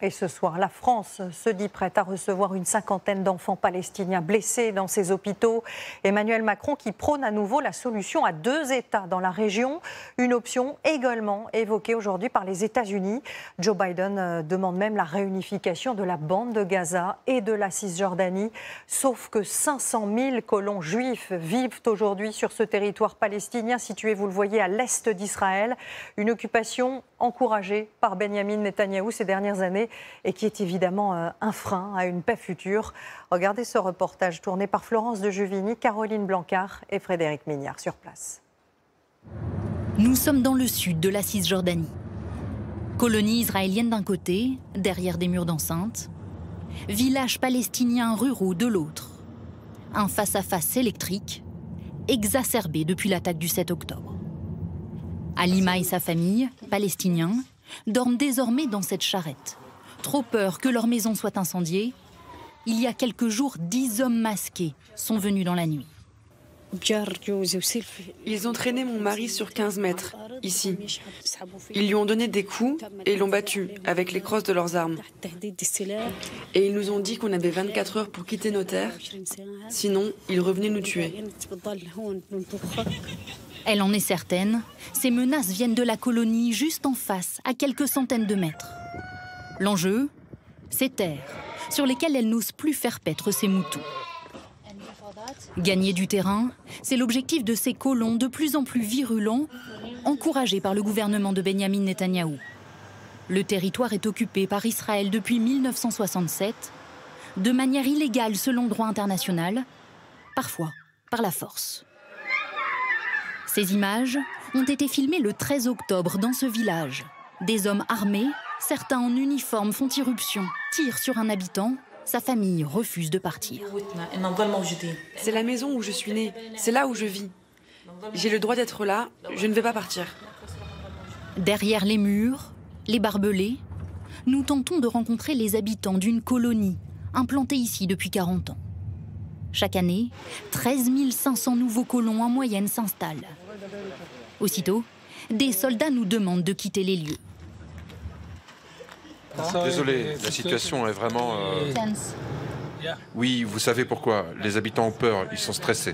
Et ce soir, la France se dit prête à recevoir une cinquantaine d'enfants palestiniens blessés dans ses hôpitaux. Emmanuel Macron qui prône à nouveau la solution à 2 États dans la région, une option également évoquée aujourd'hui par les États-Unis. Joe Biden demande même la réunification de la bande de Gaza et de la Cisjordanie. Sauf que 500 000 colons juifs vivent aujourd'hui sur ce territoire palestinien situé, vous le voyez, à l'est d'Israël. Une occupation encouragée par Benyamin Netanyahou ces dernières années et qui est évidemment un frein à une paix future. Regardez ce reportage tourné par Florence de Juvigny, Caroline Blancard et Frédéric Mignard sur place. Nous sommes dans le sud de la Cisjordanie. Colonie israélienne d'un côté, derrière des murs d'enceinte. Villages palestiniens ruraux de l'autre. Un face-à-face électrique, exacerbé depuis l'attaque du 7 octobre. Halima et sa famille, palestiniens, dorment désormais dans cette charrette. Trop peur que leur maison soit incendiée, il y a quelques jours, 10 hommes masqués sont venus dans la nuit. Ils ont traîné mon mari sur 15 mètres, ici. Ils lui ont donné des coups et l'ont battu avec les crosses de leurs armes. Et ils nous ont dit qu'on avait 24 heures pour quitter nos terres, sinon ils revenaient nous tuer. Elle en est certaine, ces menaces viennent de la colonie juste en face, à quelques centaines de mètres. L'enjeu, ces terres, sur lesquelles elle n'ose plus faire paître ses moutons. Gagner du terrain, c'est l'objectif de ces colons de plus en plus virulents, encouragés par le gouvernement de Benyamin Netanyahou. Le territoire est occupé par Israël depuis 1967, de manière illégale selon le droit international, parfois par la force. Ces images ont été filmées le 13 octobre dans ce village. Des hommes armés, certains en uniforme, font irruption, tirent sur un habitant. Sa famille refuse de partir. C'est la maison où je suis née, c'est là où je vis. J'ai le droit d'être là, je ne vais pas partir. Derrière les murs, les barbelés, nous tentons de rencontrer les habitants d'une colonie implantée ici depuis 40 ans. Chaque année, 13 500 nouveaux colons en moyenne s'installent. Aussitôt, des soldats nous demandent de quitter les lieux. Désolé, la situation est vraiment... Oui, vous savez pourquoi. Les habitants ont peur, ils sont stressés.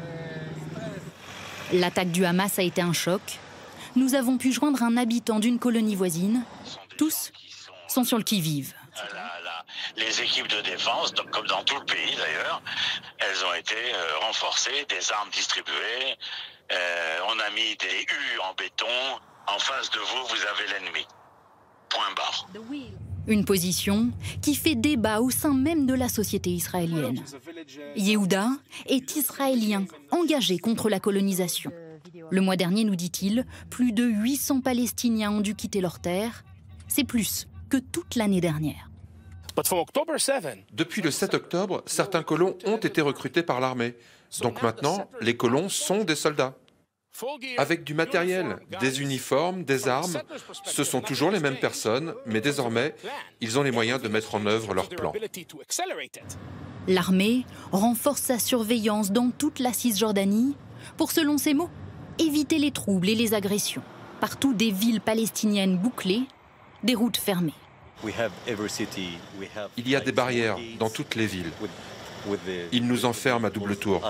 L'attaque du Hamas a été un choc. Nous avons pu joindre un habitant d'une colonie voisine. Tous sont sur le qui-vive. Les équipes de défense, comme dans tout le pays d'ailleurs, elles ont été renforcées, des armes distribuées. On a mis des U en béton. En face de vous, vous avez l'ennemi. Point barre. Une position qui fait débat au sein même de la société israélienne. Yehuda est israélien, engagé contre la colonisation. Le mois dernier, nous dit-il, plus de 800 Palestiniens ont dû quitter leur terre. C'est plus que toute l'année dernière. Depuis le 7 octobre, certains colons ont été recrutés par l'armée. Donc maintenant, les colons sont des soldats. Avec du matériel, des uniformes, des armes. Ce sont toujours les mêmes personnes, mais désormais, ils ont les moyens de mettre en œuvre leur plan. L'armée renforce sa surveillance dans toute la Cisjordanie pour, selon ses mots, éviter les troubles et les agressions. Partout, des villes palestiniennes bouclées, des routes fermées. Il y a des barrières dans toutes les villes. Ils nous enferment à double tour.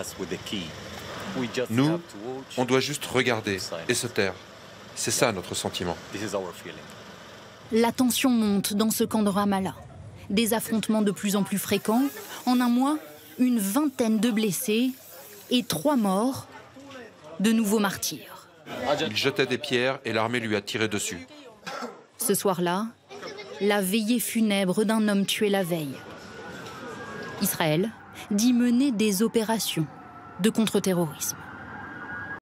Nous, on doit juste regarder et se taire. C'est ça notre sentiment. La tension monte dans ce camp de Ramallah. Des affrontements de plus en plus fréquents. En un mois, une vingtaine de blessés et 3 morts, de nouveaux martyrs. Il jetait des pierres et l'armée lui a tiré dessus. Ce soir-là, la veillée funèbre d'un homme tué la veille. Israël dit mener des opérations de contre-terrorisme.